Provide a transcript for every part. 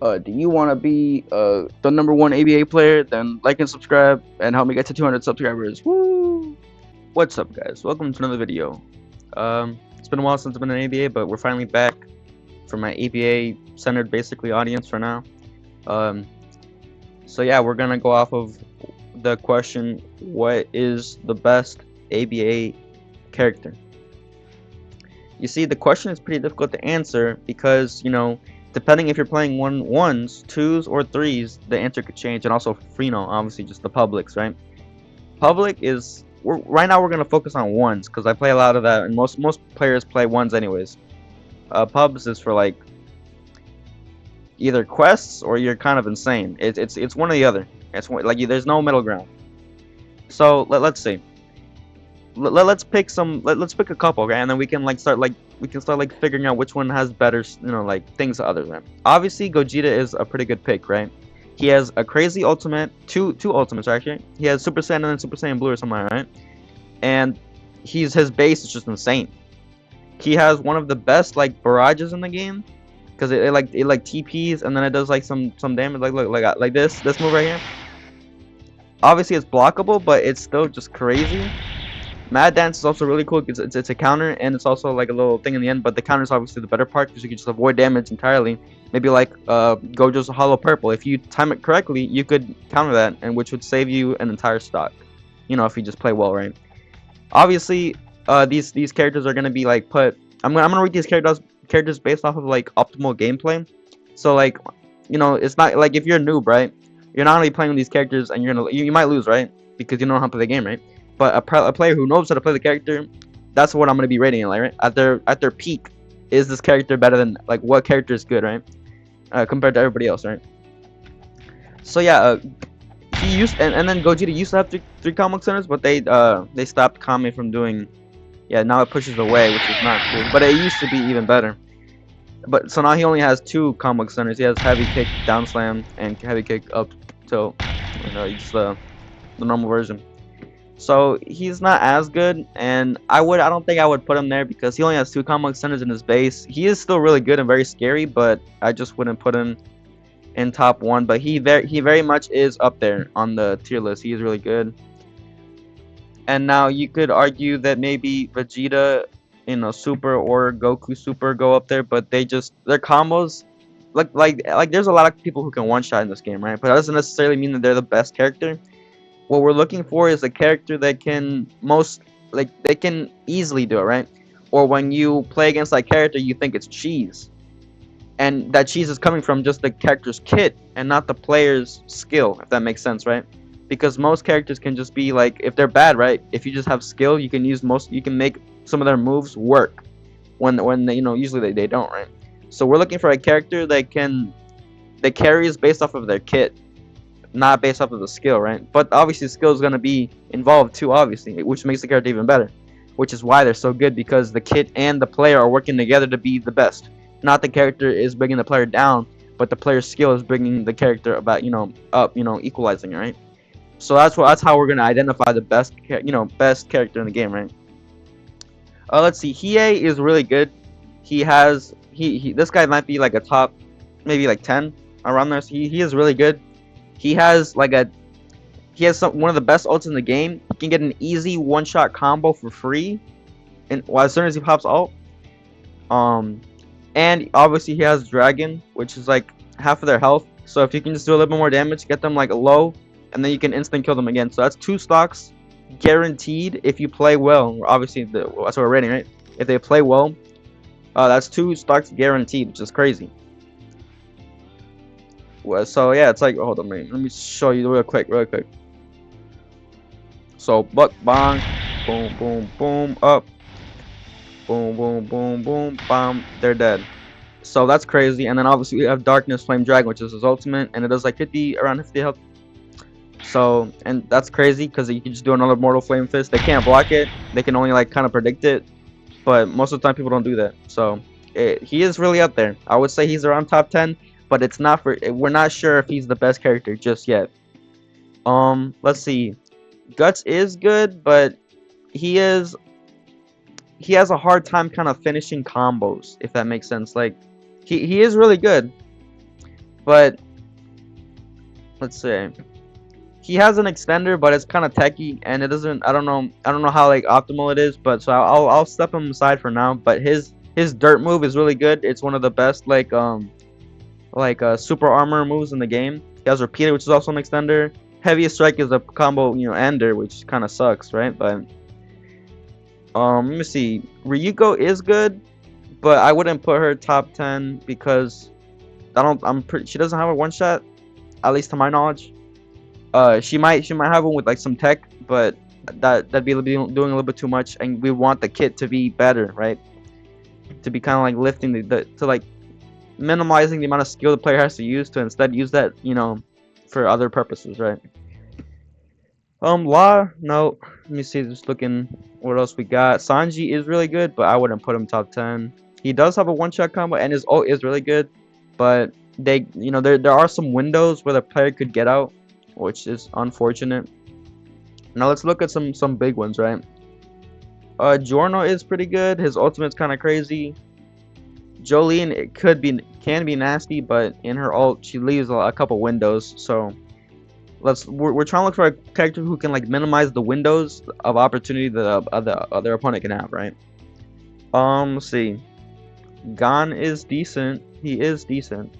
Do you want to be the number one ABA player? Then like and subscribe and help me get to 200 subscribers. Woo! What's up, guys? Welcome to another video. It's been a while since I've been in ABA, but we're finally back for my ABA centered basically audience for now. Um, so yeah, we're gonna go off of the question: what is the best ABA character? You see, the question is pretty difficult to answer because, depending if you're playing ones, twos, or threes, the answer could change. And also, obviously, just the publics, right? Public is right now we're gonna focus on ones because I play a lot of that, and most players play ones anyways. Pubs is for like either quests or you're kind of insane. It's one or the other. There's no middle ground. So let's see. Let's pick let's pick a couple, okay, and then we can start figuring out which one has better things other than. Obviously Gogeta is a pretty good pick, right? He has a crazy ultimate, two ultimates actually. He has Super Saiyan and Super Saiyan Blue or something, right? And his base is just insane. He has one of the best like barrages in the game because it TPs and then it does like some damage, like this move right here. Obviously it's blockable, but it's still just crazy. Mad Dance is also really cool because it's a counter and it's also like a little thing in the end, but the counter is obviously the better part because you can just avoid damage entirely. Maybe like Gojo's Hollow Purple. If you time it correctly, you could counter that, and which would save you an entire stock. If you just play well, right? Obviously, these characters are gonna be like put. I'm gonna rate these characters based off of like optimal gameplay. So like, it's not like if you're a noob, right? You're not only playing with these characters and you might lose, right? Because you don't know how to play the game, right? But a player who knows how to play the character, that's what I'm gonna be rating it like, right? At their peak, is this character better than like what character is good, right? Compared to everybody else, right? So yeah, he used and then Gogeta used to have three comic centers, but they stopped Kame from doing. Yeah, now it pushes away, which is not cool. But it used to be even better. But so now he only has two comic centers. He has heavy kick, down slam, and heavy kick up tilt. It's the normal version. So he's not as good, and I don't think I would put him there because he only has two comic centers in his base. He is still really good and very scary, but I just wouldn't put him in top one. But he very much is up there on the tier list. He is really good. And now you could argue that maybe Vegeta, Super or Goku Super go up there, but their combos, there's a lot of people who can one shot in this game, right? But that doesn't necessarily mean that they're the best character. What we're looking for is a character that they can easily do it, right? Or when you play against that character, you think it's cheese, and that cheese is coming from just the character's kit and not the player's skill, if that makes sense, right? Because most characters can just be like, if they're bad, right? If you just have skill, you can make some of their moves work when they, usually they don't, right? So we're looking for a character that carries based off of their kit, not based off of the skill, right? But obviously skill is going to be involved too, obviously, which makes the character even better, which is why they're so good, because the kit and the player are working together to be the best. Not the character is bringing the player down, but the player's skill is bringing the character about up, equalizing it, right? So that's how we're gonna identify the best character in the game, right? Let's see. Hiei is really good. He has this guy might be like a top, maybe like 10 around there. So he is really good. He has one of the best ults in the game. He can get an easy one-shot combo for free, and as soon as he pops ult. And obviously he has Dragon, which is like half of their health. So if you can just do a little bit more damage, get them like low, and then you can instant kill them again. So that's 2 stocks guaranteed if you play well. Obviously that's what we're rating, right? If they play well, that's 2 stocks guaranteed, which is crazy. Well, so yeah, it's like, hold on, let me show you real quick. So buck bang, boom boom boom, up, boom boom boom boom, bam, they're dead. So that's crazy. And then obviously we have Darkness Flame Dragon, which is his ultimate, and it does like around 50 health. So, and that's crazy because you can just do another Mortal Flame Fist. They can't block it. They can only like kind of predict it, but most of the time people don't do that. So he is really up there. I would say he's around top 10, but we're not sure if he's the best character just yet. Let's see. Guts is good, but he has a hard time kind of finishing combos, if that makes sense. Like he is really good, But let's see. He has an extender, but it's kind of techy, and it doesn't. I don't know how like optimal it is, but so I'll step him aside for now. But his dirt move is really good. It's one of the best super armor moves in the game. He has repeated, which is also an extender. Heaviest strike is a combo, ender, which kind of sucks, right? But let me see. Ryuko is good, but I wouldn't put her top 10 because I don't. I'm pretty. She doesn't have a one shot, at least to my knowledge. She might have one with like some tech, but that'd be doing a little bit too much, and we want the kit to be better, right? To be kind of like lifting the to like minimizing the amount of skill the player has to use to instead use that, for other purposes, right? Law, no. Let me see, just looking what else we got. Sanji is really good, but I wouldn't put him top 10. He does have a one-shot combo, and his ult is really good, but there are some windows where the player could get out, which is unfortunate. Now let's look at some big ones, right? Giorno is pretty good. His ultimate's kind of crazy. Jolene, it can be nasty, but in her ult she leaves a couple windows, so we're trying to look for a character who can like minimize the windows of opportunity that the other opponent can have, right? Let's see. Gon is decent. He is decent.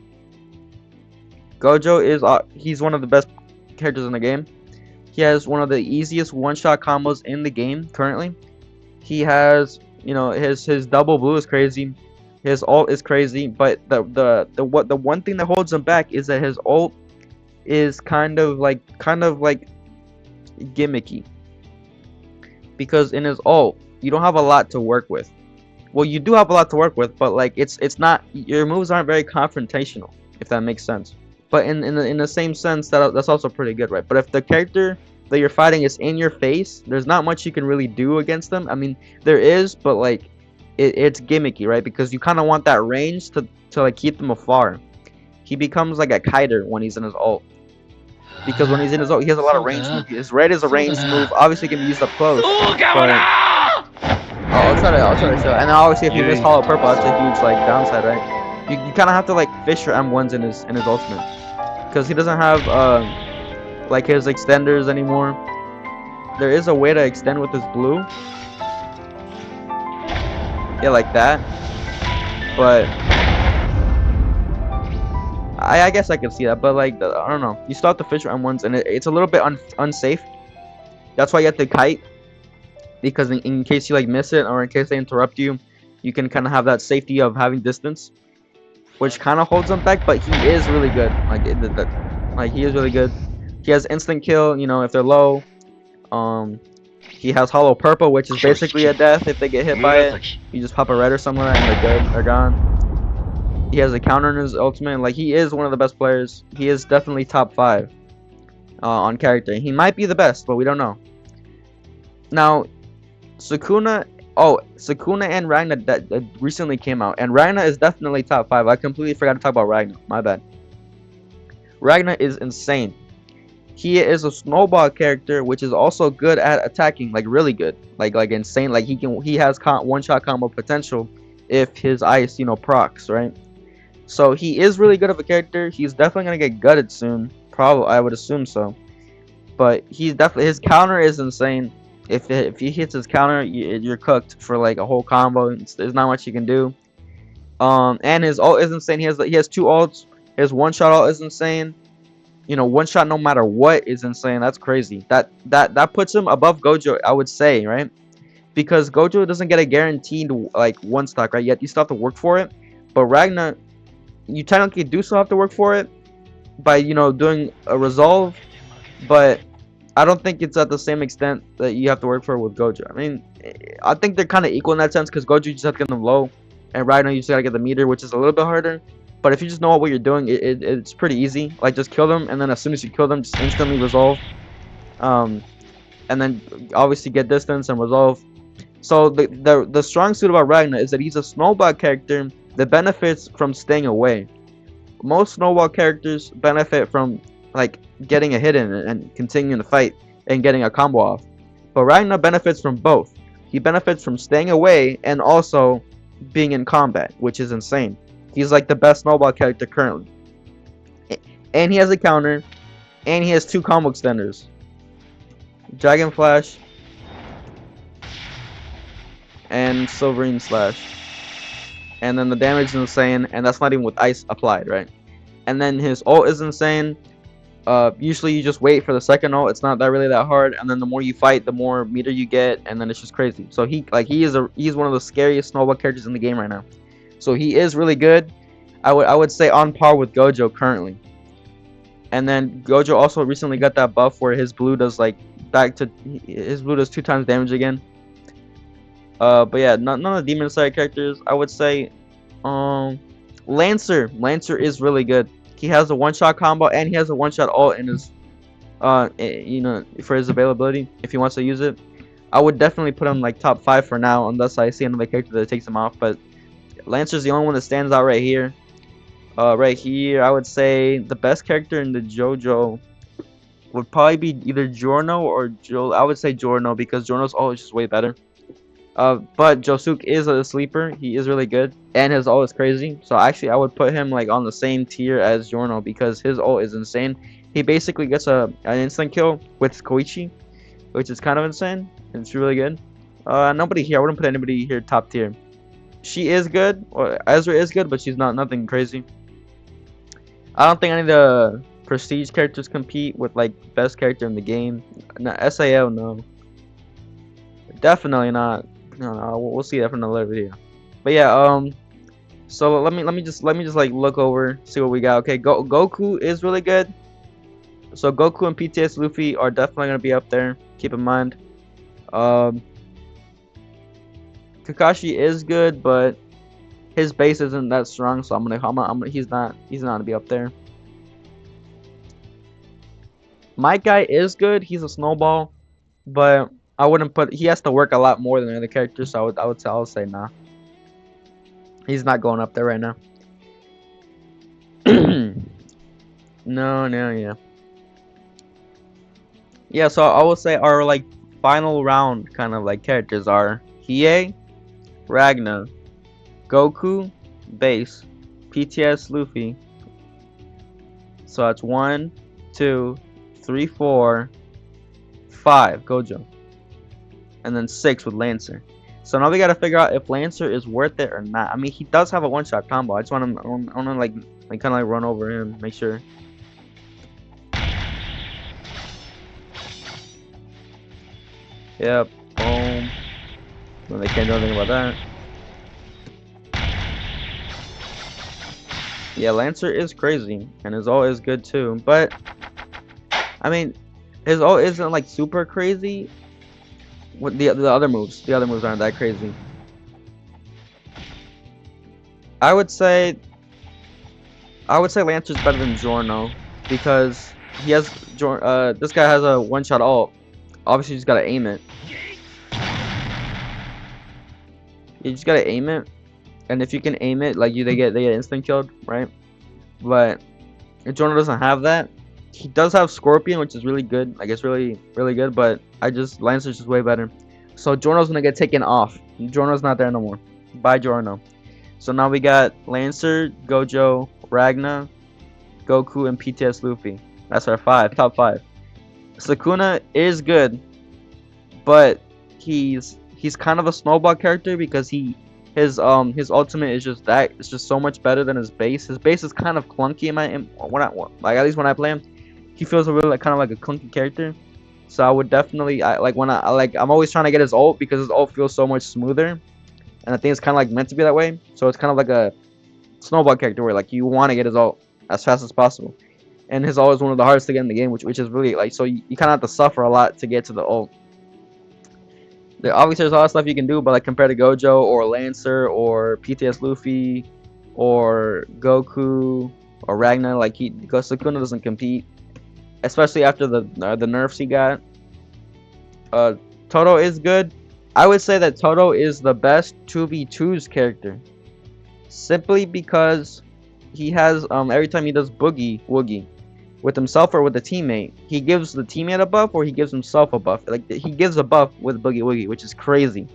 Gojo is he's one of the best characters in the game. He has one of the easiest one-shot combos in the game currently. He has, his double blue is crazy. His ult is crazy, but the one thing that holds him back is that his ult is kind of like gimmicky, because in his ult you don't have a lot to work with. Well, you do have a lot to work with, but like it's not, your moves aren't very confrontational, if that makes sense. But in the same sense, that's also pretty good, right? But if the character that you're fighting is in your face, there's not much you can really do against them. I mean, there is, but like it's gimmicky, right? Because you kind of want that range to like keep them afar. He becomes like a kiter when he's in his ult, because when he's in his ult, he has a lot of range move. His red is a ranged move. Obviously, it can be used up close. But I'll try to show. And then obviously, if you miss Hollow Purple, that's a huge like downside, right? You kind of have to like fish for M1s in his ultimate, because he doesn't have like his extenders anymore. There is a way to extend with his blue, yeah, like that. But I guess I could see that, but like I don't know. You still have to fish for M1s, and it's a little bit unsafe. That's why you have to kite, because in case you like miss it, or in case they interrupt you, you can kind of have that safety of having distance, which kind of holds him back. But he is really good. Like he is really good. He has instant kill, if they're low. He has Hollow Purple, which is basically a death if they get hit by it. You just pop a red or something like that, and they're good. They're gone. He has a counter in his ultimate. Like, he is one of the best players. He is definitely top 5 on character. He might be the best, but we don't know. Now, Sukuna and Ragna that recently came out, and Ragna is definitely top 5. I completely forgot to talk about Ragna. My bad. Ragna is insane. He is a snowball character, which is also good at attacking, like really good, like insane. Like he has one-shot combo potential if his ice, procs, right? So he is really good of a character. He's definitely gonna get gutted soon. Probably, I would assume so. But he's definitely, his counter is insane. If he hits his counter, you're cooked for like a whole combo. There's not much you can do. And his ult is insane. He has 2 ults. His one-shot ult is insane. One shot no matter what is insane. That's crazy. That puts him above Gojo, I would say, right? Because Gojo doesn't get a guaranteed like one stock, right? Yet you still have to work for it. But Ragna, you technically do still have to work for it by doing a resolve, but I don't think it's at the same extent that you have to work for it with Gojo. I mean, I think they're kind of equal in that sense, because Gojo you just have to get them low, and Ragna you just gotta get the meter, which is a little bit harder. But if you just know what you're doing, it's pretty easy. Like, just kill them, and then as soon as you kill them, just instantly resolve. And then obviously get distance and resolve. So the strong suit about Ragna is that he's a snowball character that benefits from staying away. Most snowball characters benefit from like getting a hit in and continuing the fight and getting a combo off. But Ragna benefits from both. He benefits from staying away and also being in combat, which is insane. He's like the best snowball character currently. and he has a counter, and he has 2 combo extenders. Dragon Flash and Silverine Slash. And then the damage is insane, and that's not even with ice applied, right? And then his ult is insane. Usually you just wait for the second ult. It's not that really that hard, and then the more you fight, the more meter you get, and then it's just crazy. So he's one of the scariest snowball characters in the game right now. So he is really good. I would say on par with Gojo currently. And then Gojo also recently got that buff where his blue does his blue does 2 times damage again. But yeah, none of the demon side characters. I would say, Lancer. Lancer is really good. He has a one-shot combo and he has a one-shot ult in his, for his availability if he wants to use it. I would definitely put him like top 5 for now, unless I see another character that takes him off. But Lancer's the only one that stands out right here. Right here, I would say the best character in the JoJo would probably be either Giorno or Joe. I would say Giorno because Giorno's ult is just way better. But Josuke is a sleeper. He is really good, and his ult is crazy. So actually, I would put him like on the same tier as Giorno because his ult is insane. He basically gets an instant kill with Koichi, which is kind of insane. It's really good. Nobody here. I wouldn't put anybody here top tier. She is good, or Ezra is good, but she's nothing crazy. I don't think any of the prestige characters compete with like best character in the game. No, SAO, no, definitely not. No, we'll see that from another video. But yeah, so let me just like look over, see what we got. Okay, Goku is really good. So Goku and PTS Luffy are definitely gonna be up there. Keep in mind. Kakashi is good, but his base isn't that strong, so he's not gonna be up there. My guy is good. He's a snowball, but I wouldn't put. He has to work a lot more than the other characters, so I would say nah. He's not going up there right now. No, yeah. Yeah, so I would say our like final round kind of like characters are Hiei, Ragna, Goku, base, PTS Luffy. So that's 1, 2, 3, 4, 5 Gojo, and then 6 with Lancer. So now we gotta figure out if Lancer is worth it or not. I mean, he does have a one-shot combo. I just want to like kind of like run over him, make sure. Yep, boom. Well, they can't do anything about that. Yeah, Lancer is crazy, and his ult is good too. But I mean, his ult isn't like super crazy. What the other moves? The other moves aren't that crazy. I would say Lancer's better than Giorno because he has this guy has a one-shot ult. Obviously, you just gotta aim it. You just gotta aim it, and if you can aim it, like they get instant killed, right? But if Giorno doesn't have that, he does have Scorpion, which is really good. Like it's really good, but Lancer's just way better. So Giorno's gonna get taken off. Giorno's not there no more. Bye, Giorno. So now we got Lancer, Gojo, Ragna, Goku, and PTS Luffy. That's our top 5. Sukuna is good, but he's kind of a snowball character because his ultimate is just that. It's just so much better than his base. His base is kind of clunky at least when I play him, he feels a really kind of like a clunky character. So I would definitely I'm always trying to get his ult because his ult feels so much smoother, and I think it's kind of like meant to be that way. So it's kind of like a snowball character where like you want to get his ult as fast as possible, and his ult is one of the hardest to get in the game, which is really like so you kind of have to suffer a lot to get to the ult. Obviously, there's a lot of stuff you can do, but like compared to Gojo or Lancer or PTS Luffy or Goku or Ragnar, because Sukuna doesn't compete, especially after the nerfs he got. Todo is good. I would say that Todo is the best 2v2's character, simply because he has every time he does Boogie Woogie with himself or with a teammate, he gives the teammate a buff or he gives himself a buff. Like he gives a buff with Boogie Woogie, which is crazy.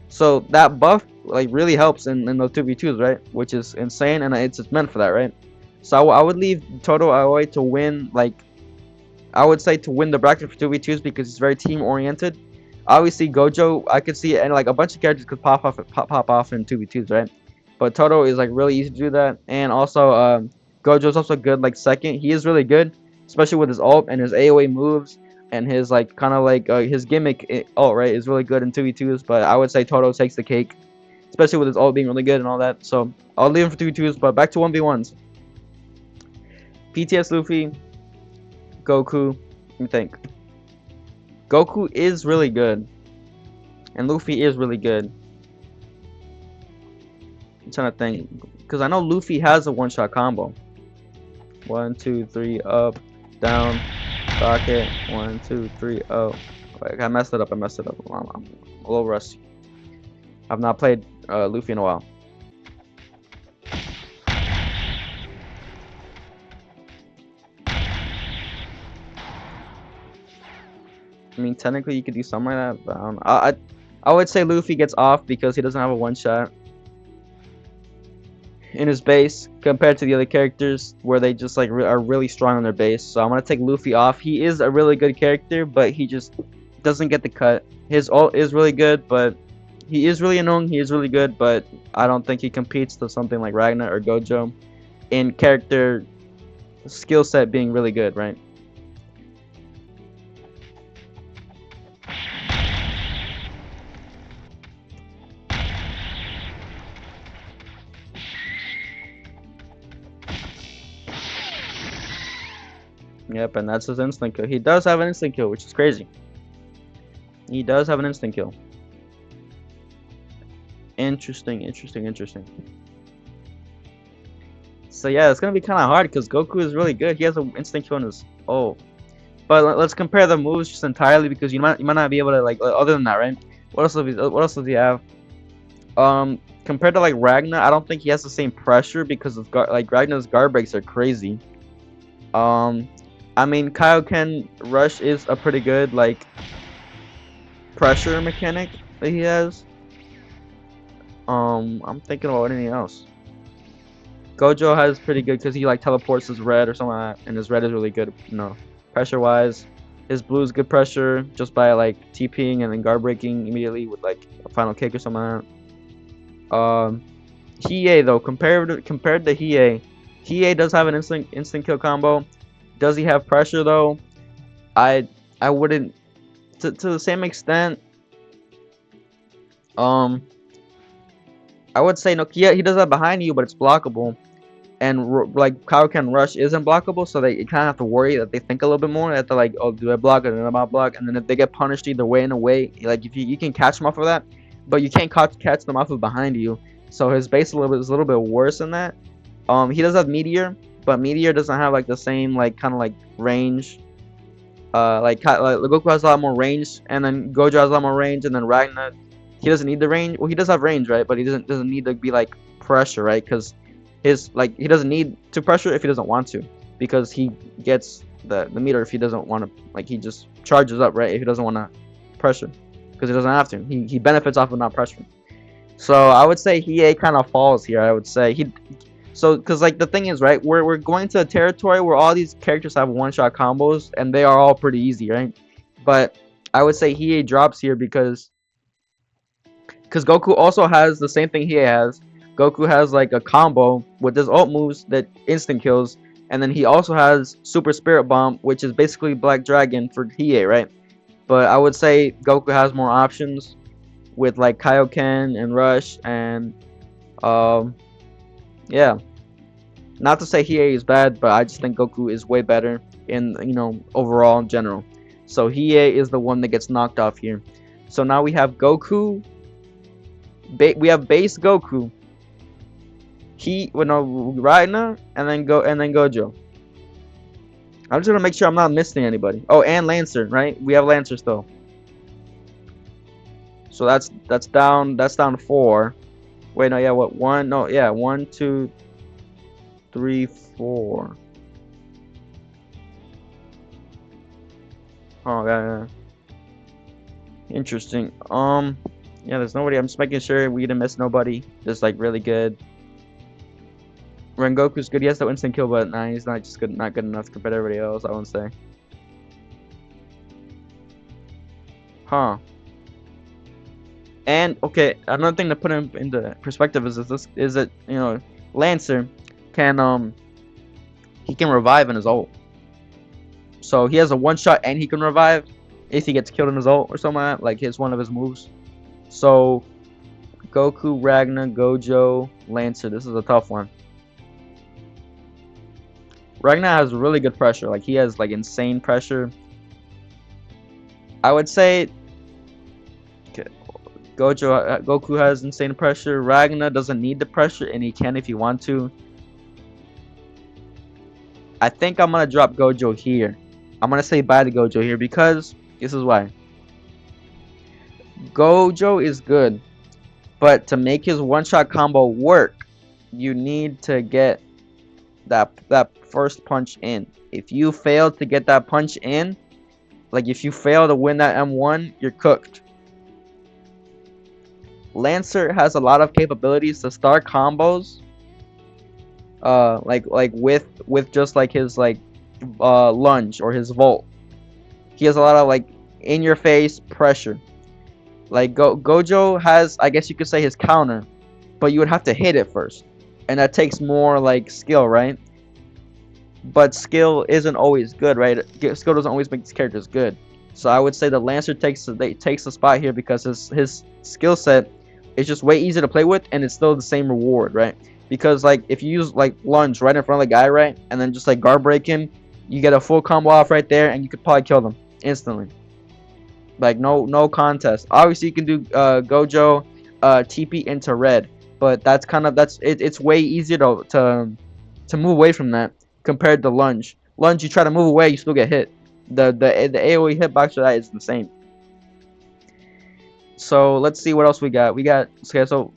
So that buff like really helps in those 2v2s, right? Which is insane, and it's meant for that, right? So I would leave Todo Aoi to win, like, I would say to win the bracket for 2v2s because he's very team oriented. Obviously, Gojo, I could see, and like a bunch of characters could pop off in 2v2s, right? But Todo is like really easy to do that, and also Gojo's also good like second. He is really good, especially with his ult and his AoE moves and his like kind of like his gimmick ult, right, is really good in 2v2s. But I would say Todo takes the cake, especially with his ult being really good and all that. So I'll leave him for 2v2s. But back to 1v1s. PTS Luffy, Goku. Let me think. Goku is really good, and Luffy is really good. I'm trying to think, because I know Luffy has a one-shot combo. 1, 2, 3, up, down, rocket. 1, 2, 3, oh. Like, I messed it up. I'm a little rusty. I've not played Luffy in a while. I mean, technically you could do something like that, but I don't know. I would say Luffy gets off because he doesn't have a one-shot in his base compared to the other characters where they just like are really strong on their base. So I'm gonna take Luffy off. He is a really good character, but he just doesn't get the cut. His ult is really good, but he is really annoying. He is really good, but I don't think he competes to something like Ragnar or Gojo in character skill set being really good, right? Yep, and that's his instant kill. He does have an instant kill, which is crazy. He does have an instant kill. Interesting. So yeah, it's gonna be kind of hard because Goku is really good. He has an instant kill in his But let's compare the moves just entirely because you might not be able to like other than that, right? What else does he have? Compared to like Ragnar, I don't think he has the same pressure because of like Ragnar's guard breaks are crazy. I mean Kaioken Rush is a pretty good like pressure mechanic that he has. I'm thinking about anything else. Gojo has pretty good because he like teleports his red or something like that, and his red is really good, pressure wise. His blue is good pressure just by like TPing and then guard breaking immediately with like a final kick or something like that. Hiei though, compared to Hiei does have an instant kill combo. Does he have pressure though? I wouldn't to the same extent. Um, I would say no. Yeah, he does have behind you, but it's blockable. And like Kaioken Rush isn't blockable, so they kind of have to worry that they think a little bit more. They have to like, oh, do I block it? And I block, and then if they get punished either way in a way, like if you can catch them off of that, but you can't catch them off of behind you. So his base is a little bit worse than that. He does have Meteor, but Meteor doesn't have like the same like kind of like range. Like Goku has a lot more range, and then Gojo has a lot more range, and then Ragnar, he doesn't need the range. Well, he does have range, right? But he doesn't need to be like pressure, right? Because he doesn't need to pressure if he doesn't want to, because he gets the meter if he doesn't want to, like he just charges up, right, if he doesn't want to pressure, because he doesn't have to. He benefits off of not pressuring. So I would say Hiei kind of falls here. I would say because like the thing is, right, we're going to a territory where all these characters have one-shot combos and they are all pretty easy, right? But I would say Hiei drops here because Goku also has the same thing Hiei has. Goku has like a combo with his ult moves that instant kills, and then he also has Super Spirit Bomb, which is basically Black Dragon for Hiei, right? But I would say Goku has more options with like Kaioken and Rush, and yeah. Not to say Hiei is bad, but I just think Goku is way better in overall in general. So Hiei is the one that gets knocked off here. So now we have Goku. We have base Goku. Ragnar, and then Gojo. I'm just gonna make sure I'm not missing anybody. Oh, and Lancer, right? We have Lancer still. So that's down 4. Wait, no, yeah, what 1? No, yeah, 1, 2, 3, 4. Oh, yeah. Interesting. Yeah, there's nobody. I'm just making sure we didn't miss nobody. Just like really good. Rengoku's good. He has the instant kill, but nah, he's not just good, not good enough compared to everybody else, I won't say. Huh. And okay, another thing to put him into perspective is that Lancer can he can revive in his ult. So he has a one shot and he can revive if he gets killed in his ult or something like his one of his moves. So Goku, Ragnar, Gojo, Lancer. This is a tough one. Ragnar has really good pressure. Like he has like insane pressure. I would say Goku has insane pressure. Ragnar doesn't need the pressure and he can if he want to. I think I'm gonna drop Gojo here. I'm gonna say bye to Gojo here because this is why. Gojo is good, but to make his one-shot combo work, you need to get that first punch in. If you fail to get that punch in, like if you fail to win that M1, you're cooked. Lancer has a lot of capabilities to start combos. Like with just like his lunge or his volt. He has a lot of like in your face pressure. Like Gojo has, I guess you could say, his counter, but you would have to hit it first, and that takes more like skill, right? But skill isn't always good, right? Skill doesn't always make these characters good. So I would say the Lancer takes the spot here because his skill set is just way easier to play with, and it's still the same reward, right? Because like if you use like lunge right in front of the guy, right, and then just like guard break him, you get a full combo off right there, and you could probably kill them instantly. Like no contest. Obviously you can do Gojo TP into red, but it's way easier to move away from that compared to lunge. Lunge, you try to move away, you still get hit. The AoE hitbox for that is insane. So let's see what else we got. Okay, so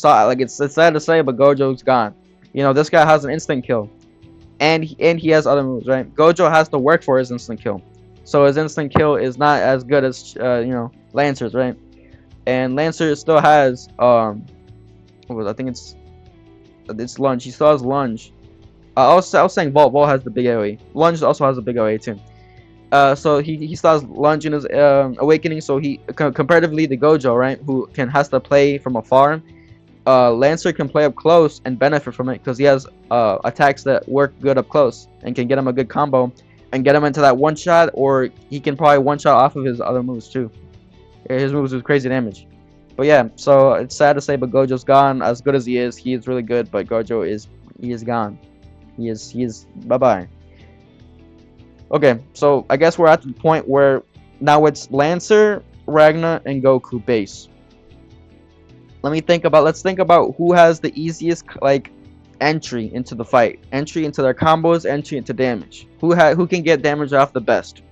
like it's sad to say, but Gojo's gone. This guy has an instant kill, and he has other moves, right? Gojo has to work for his instant kill, so his instant kill is not as good as Lancer's, right? And Lancer still has I think it's lunge. He still has lunge. I was saying Volt has the big AoE. Lunge also has a big AoE too. So he still has lunge in his awakening. So he comparatively to Gojo, right, who has to play from afar. Lancer can play up close and benefit from it because he has attacks that work good up close and can get him a good combo and get him into that one shot, or he can probably one shot off of his other moves too. His moves do crazy damage. But yeah, so it's sad to say, but Gojo's gone. As good as he is really good, but Gojo is gone. He is bye bye. Okay, so I guess we're at the point where now it's Lancer, Ragnar, and Goku base. Let's think about who has the easiest like entry into the fight, entry into their combos, entry into damage. Who can get damage off the best?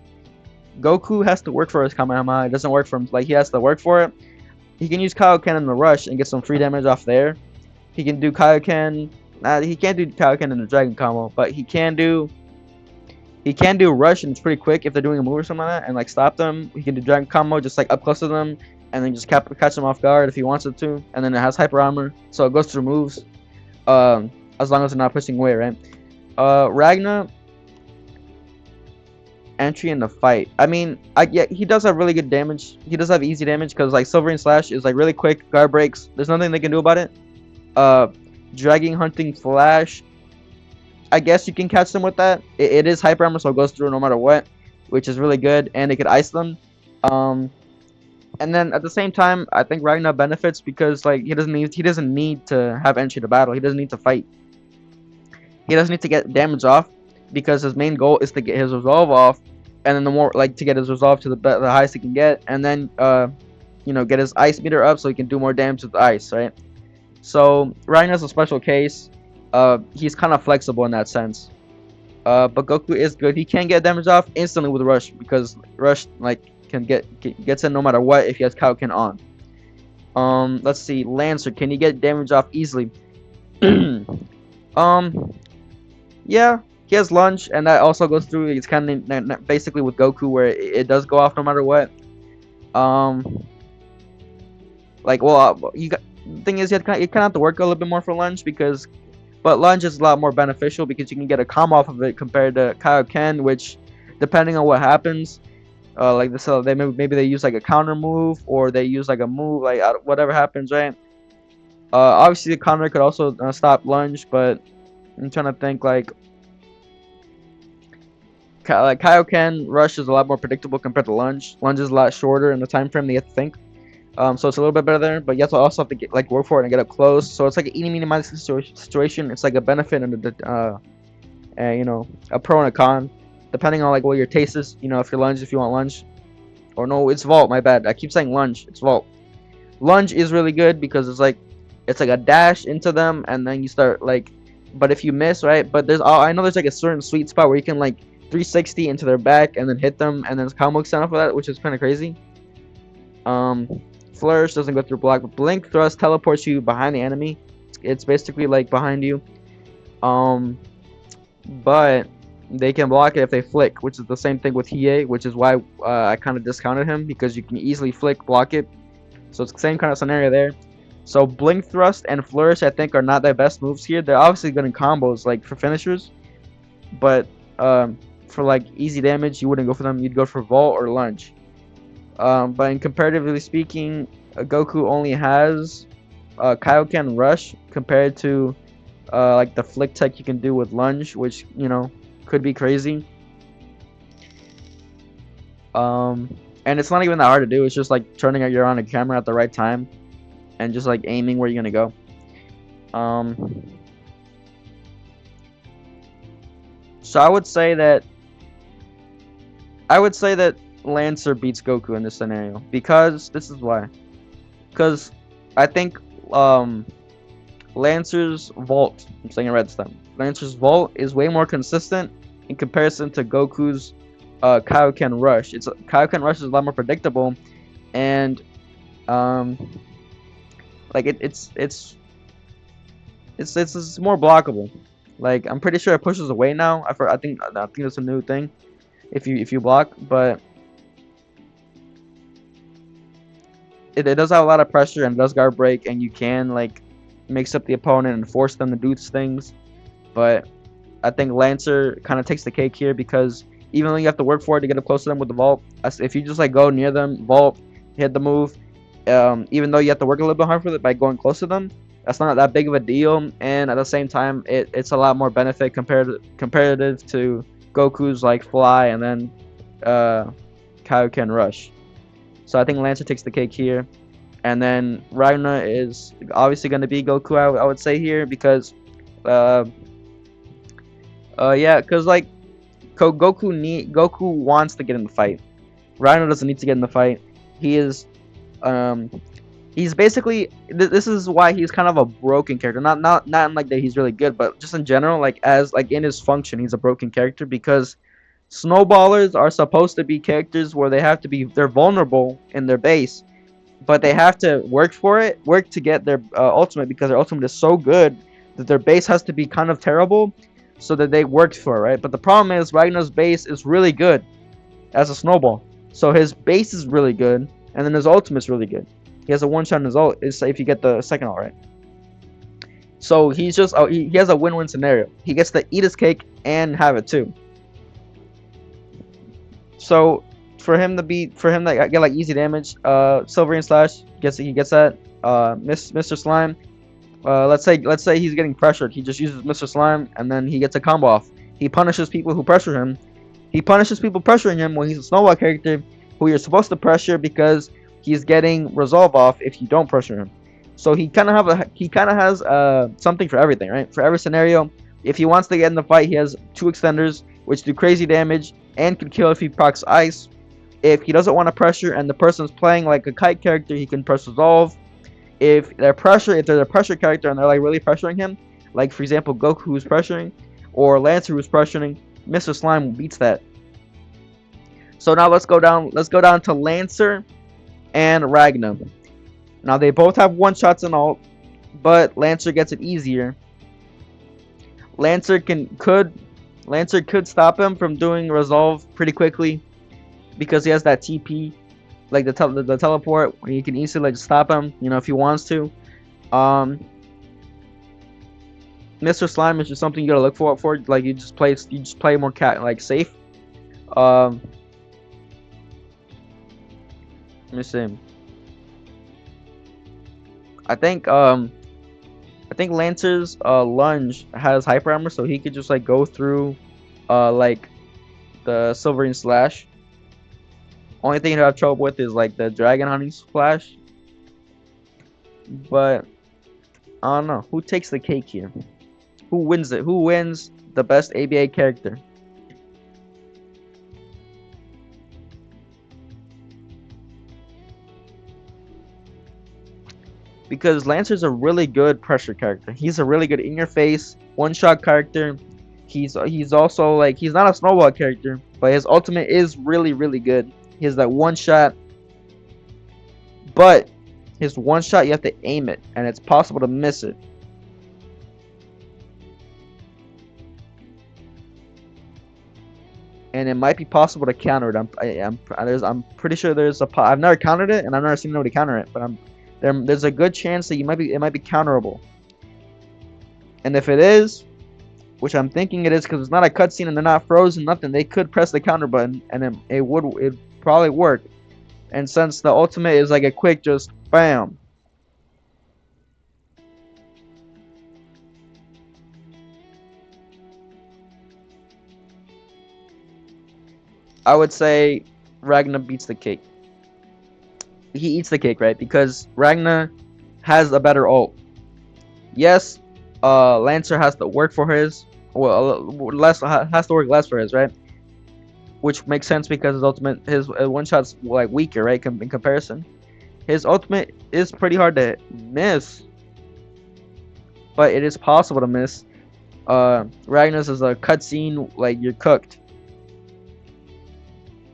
Goku has to work for his Kamehameha. It doesn't work for him. Like he has to work for it. He can use Kaioken in the rush and get some free damage off there. He can do Kaioken. He can't do Kaioken in the Dragon combo, but he can do rush, and it's pretty quick if they're doing a move or something like that, and like stop them. He can do Dragon combo just like up close to them, and then just catch them off guard if he wants it to. And then it has hyper armor, so it goes through moves. As long as they're not pushing away, right? Ragnar entry in the fight. I mean, yeah, he does have really good damage. He does have easy damage because like Silvering Slash is like really quick. Guard breaks. There's nothing they can do about it. Dragging Hunting Flash. I guess you can catch them with that. It is hyper armor, so it goes through no matter what, which is really good, and it could ice them. And then at the same time, I think Ragnar benefits because like he doesn't need to have entry to battle. He doesn't need to fight. He doesn't need to get damage off because his main goal is to get his resolve off, and then the more like to get his resolve to the highest he can get, and then get his ice meter up so he can do more damage with the ice, right? So Ragnar's a special case. He's kind of flexible in that sense. But Goku is good. He can get damage off instantly with Rush because Rush like gets in no matter what if he has Kaioken on. Let's see, Lancer, can he get damage off easily? Yeah, he has lunge, and that also goes through. It's kind of basically with Goku where it does go off no matter what. The thing is, you kind of have to work a little bit more for lunge because But lunge is a lot more beneficial because you can get a combo off of it compared to Kaioken, which, depending on what happens, like this, they maybe they use like a counter move, or they use like a move, like whatever happens, right? Obviously the counter could also stop lunge, but I'm trying to think like Kaioken rush is a lot more predictable compared to lunge. Lunge is a lot shorter in the time frame that you have to think. So it's a little bit better there, but you have to also have to get, like, work for it and get up close. So it's like an eeny meeny miny situation. It's like a benefit and you know, a pro and a con, depending on like what your taste is. You know, if you want lunge, or no, it's vault. My bad. I keep saying lunge. It's vault. Lunge is really good because it's like a dash into them, and then you start like. But if you miss, right? But I know there's like a certain sweet spot where you can like 360 into their back and then hit them, and then combo extend off of that, which is kind of crazy. Flourish doesn't go through block, but Blink Thrust teleports you behind the enemy. It's basically like behind you. But they can block it if they flick, which is the same thing with Hiei, which is why I kind of discounted him, because you can easily flick, block it. So it's the same kind of scenario there. So Blink Thrust and Flourish, I think, are not their best moves here. They're obviously good in combos, like for finishers, but for like easy damage, you wouldn't go for them. You'd go for Vault or Lunge. But in comparatively speaking, Goku only has Kaioken Rush compared to like the flick tech you can do with Lunge, which, you know, could be crazy. And it's not even that hard to do. It's just like turning your on a camera at the right time and just like aiming where you're gonna go. So I would say that Lancer beats Goku in this scenario, because this is why. Because I think Lancer's Vault, I'm saying it right this time, Lancer's Vault is way more consistent in comparison to Goku's Kaioken Rush. Kaioken Rush is a lot more predictable, and like it's more blockable. Like, I'm pretty sure it pushes away now. I think it's a new thing if you block, but it does have a lot of pressure, and it does guard break, and you can like mix up the opponent and force them to do things. But I think Lancer kind of takes the cake here, because even though you have to work for it to get up close to them with the vault, if you just like go near them, vault, hit the move, even though you have to work a little bit hard for it by going close to them, that's not that big of a deal. And at the same time, it's a lot more benefit comparative to Goku's like Fly and then Kaioken Rush. So I think Lancer takes the cake here. And then Ragna is obviously going to be Goku, I would say here, because yeah, because like Goku wants to get in the fight. Ragna doesn't need to get in the fight. He is he's basically this is why he's kind of a broken character. Not in like that he's really good, but just in general, like as like in his function, he's a broken character, because snowballers are supposed to be characters where they're vulnerable in their base, but they have to work to get their ultimate, because their ultimate is so good that their base has to be kind of terrible so that they work for it, right? But the problem is Ragna's base is really good as a snowball. So his base is really good, and then his ultimate is really good. He has a one-shot in his ult if you get the second ult right. So he's just he has a win-win scenario. He gets to eat his cake and have it too. So for him to get like easy damage, Silverian Slash he gets that. Mr. Slime, let's say he's getting pressured. He just uses Mr. Slime, and then he gets a combo off. He punishes people who pressure him. He punishes people pressuring him when he's a snowball character who you're supposed to pressure, because he's getting resolve off if you don't pressure him. So he kind of has something for everything, right? For every scenario. If he wants to get in the fight, he has 2 extenders which do crazy damage and can kill if he procs ice. If he doesn't want to pressure and the person's playing like a kite character, he can press resolve. If there's a pressure character and they're like really pressuring him, like for example Goku who's pressuring, or Lancer who's pressuring, Mr. Slime beats that. So now let's go down to Lancer and Ragna. Now they both have one-shots and ult, but Lancer gets it easier. Lancer could stop him from doing resolve pretty quickly, because he has that TP, like the teleport, where you can easily like stop him, you know, if he wants to. Mr. Slime is just something you gotta look for. Like you just play more like safe. Um, let me see. I think Lancer's lunge has hyper armor, so he could just like go through like the Silverine Slash. Only thing you have trouble with is like the Dragon Hunting Splash. But I don't know. Who takes the cake here? Who wins it? Who wins the best ABA character? Because Lancer's a really good pressure character. He's a really good in your face one-shot character. He's also like he's not a snowball character, but his ultimate is really good. He has that one shot, but his one shot you have to aim it, and it's possible to miss it. And it might be possible to counter it. I'm pretty sure there's a. I've never countered it, and I've never seen nobody counter it. But there's a good chance that it might be counterable. And if it is, which I'm thinking it is, because it's not a cutscene and they're not frozen, nothing, they could press the counter button, and it probably work. And since the ultimate is like a quick just bam. I would say Ragna beats the cake. He eats the cake, right? Because Ragna has a better ult. Yes, Lancer has to work for his. Well, has to work less for his, right? Which makes sense because his one shot's like weaker, right? In comparison, his ultimate is pretty hard to miss, but it is possible to miss. Ragna's is a cutscene, like you're cooked.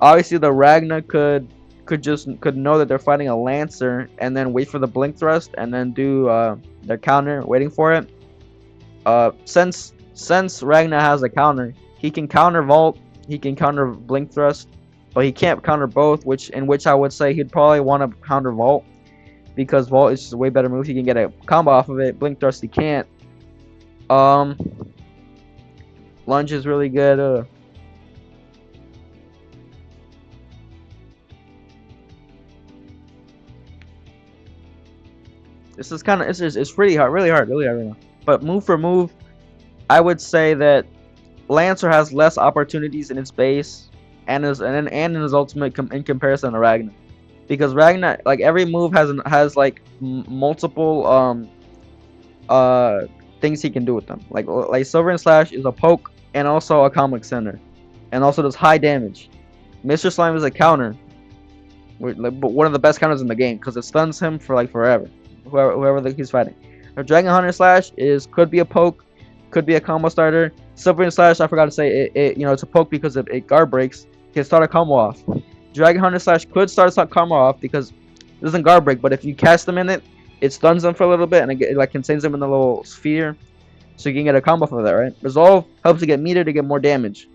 Obviously, the Ragna could know that they're fighting a Lancer and then wait for the blink thrust and then do their counter, waiting for it. Since Ragna has a counter, he can counter Vault, he can counter blink thrust, but he can't counter both. Which I would say he'd probably want to counter Vault because Vault is just a way better move. He can get a combo off of it. Blink thrust he can't. Lunge is really good. This is kind of it's pretty hard, really hard right now. But move for move, I would say that Lancer has less opportunities in its base and in his ultimate in comparison to Ragna, because Ragna, like every move has like multiple things he can do with them. Like Silverine Slash is a poke and also a combo center, and also does high damage. Mr. Slime is a counter, but one of the best counters in the game because it stuns him for like forever. Whoever he's fighting. A Dragon Hunter Slash could be a poke, could be a combo starter. Silverine Slash, I forgot to say it's a poke because it guard breaks. He can start a combo off. Dragon Hunter Slash could start a combo off because it doesn't guard break, but if you cast them in it, it stuns them for a little bit and it like contains them in the little sphere, so you can get a combo for that, right? Resolve helps you get meter to get more damage.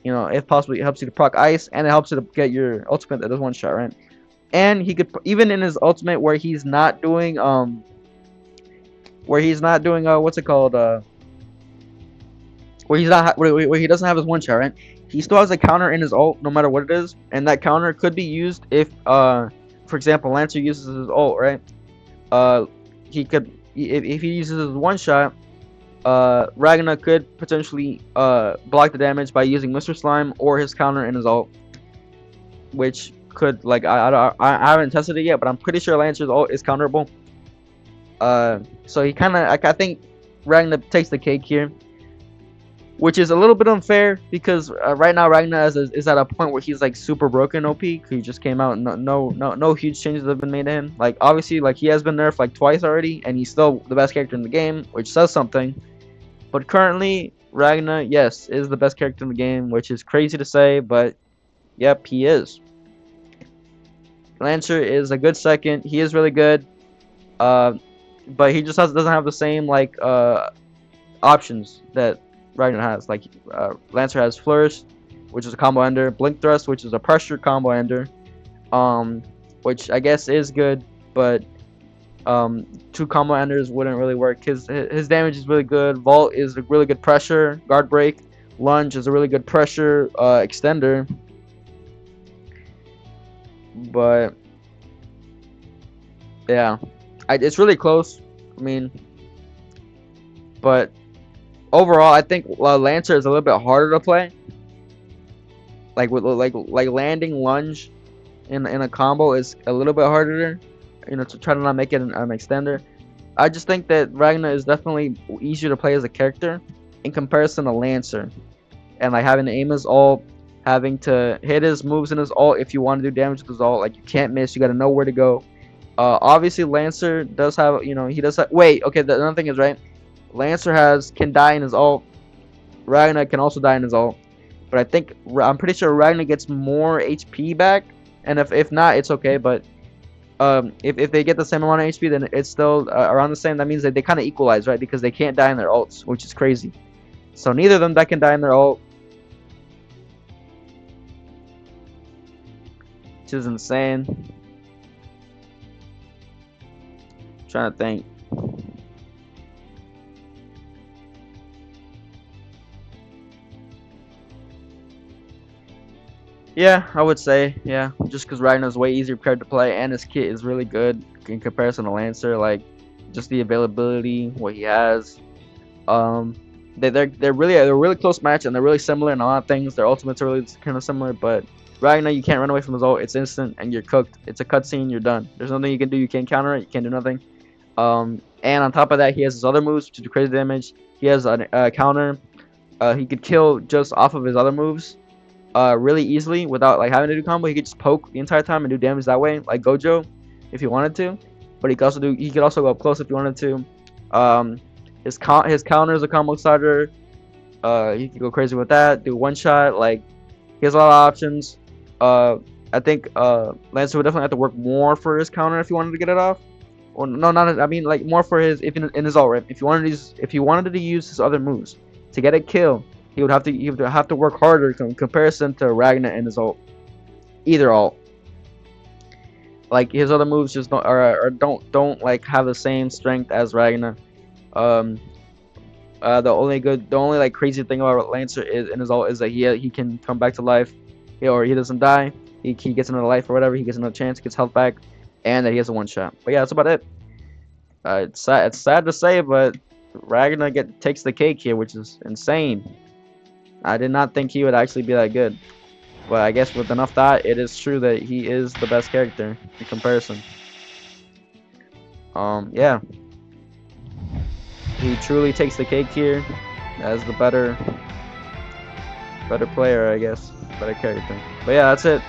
If possible, it helps you to proc ice and it helps you to get your ultimate that does one shot, right? And he could, even in his ultimate where he's not doing what's it called, where he doesn't have his one shot, right? He still has a counter in his ult no matter what it is, and that counter could be used if for example Lancer uses his ult, right? He could, if he uses his one shot, Ragna could potentially block the damage by using Mr. Slime or his counter in his ult, which could, like, I haven't tested it yet, but I'm pretty sure Lancer's ult is counterable. So he kind of, I think Ragna takes the cake here, which is a little bit unfair because right now Ragna is at a point where he's like super broken OP. He just came out, no huge changes have been made to him. Like obviously, like he has been nerfed like twice already, and he's still the best character in the game, which says something. But currently, Ragna, yes, is the best character in the game, which is crazy to say, but yep, he is. Lancer is a good second. He is really good, but he just doesn't have the same like options that Ragna has. Like Lancer has Flourish, which is a combo ender, Blink Thrust, which is a pressure combo ender, which I guess is good, but Two combo enders wouldn't really work. His damage is really good. Vault is a really good pressure. Guard break. Lunge is a really good pressure extender. But yeah, it's really close. I mean, but overall, I think Lancer is a little bit harder to play. Like with like landing lunge in a combo is a little bit harder. You know, to try to not make it an extender. I just think that Ragnar is definitely easier to play as a character in comparison to Lancer. And like having to aim his ult, having to hit his moves in his ult if you want to do damage with his ult, like you can't miss. You got to know where to go. Obviously Lancer does have, you know, he does have. Wait, okay. The another thing is right. Lancer can die in his ult. Ragnar can also die in his ult. But I think I'm pretty sure Ragnar gets more HP back, and if not, it's okay. But if they get the same amount of HP, then it's still around the same. That means that they kind of equalize, right? Because they can't die in their ults, which is crazy. So neither of them that can die in their ult, which is insane. Trying to think. Yeah, I would say, yeah. Just because Ragnar's way easier prepared to play, and his kit is really good in comparison to Lancer. Like, just the availability, what he has. Um, they're really close match, and they're really similar in a lot of things. Their ultimates are really kind of similar, but Ragnar, you can't run away from his ult. It's instant, and you're cooked. It's a cutscene. You're done. There's nothing you can do. You can't counter it. You can't do nothing. And on top of that, he has his other moves, which do crazy damage. He has a counter. He could kill just off of his other moves. Really easily without like having to do combo. He could just poke the entire time and do damage that way, like Gojo, if he wanted to. But he could also go up close if he wanted to. His counter is a combo starter. He could go crazy with that. Do one shot. Like he has a lot of options. I think Lancer would definitely have to work more for his counter if he wanted to get it off. Or no, not I mean like more for his if in his ult, right? If he wanted to use his other moves to get a kill, he would have to work harder in comparison to Ragnar and his ult. Either ult. Like his other moves just don't like have the same strength as Ragnar. Um, the only like crazy thing about Lancer is in his ult is that he can come back to life, or he doesn't die. He gets another life or whatever. He gets another chance, gets health back, and that he has a one shot. But yeah, that's about it. It's sad to say, but Ragnar takes the cake here, which is insane. I did not think he would actually be that good. But I guess with enough thought, it is true that he is the best character in comparison. Yeah. He truly takes the cake here as the better player, I guess. Better character. But yeah, that's it.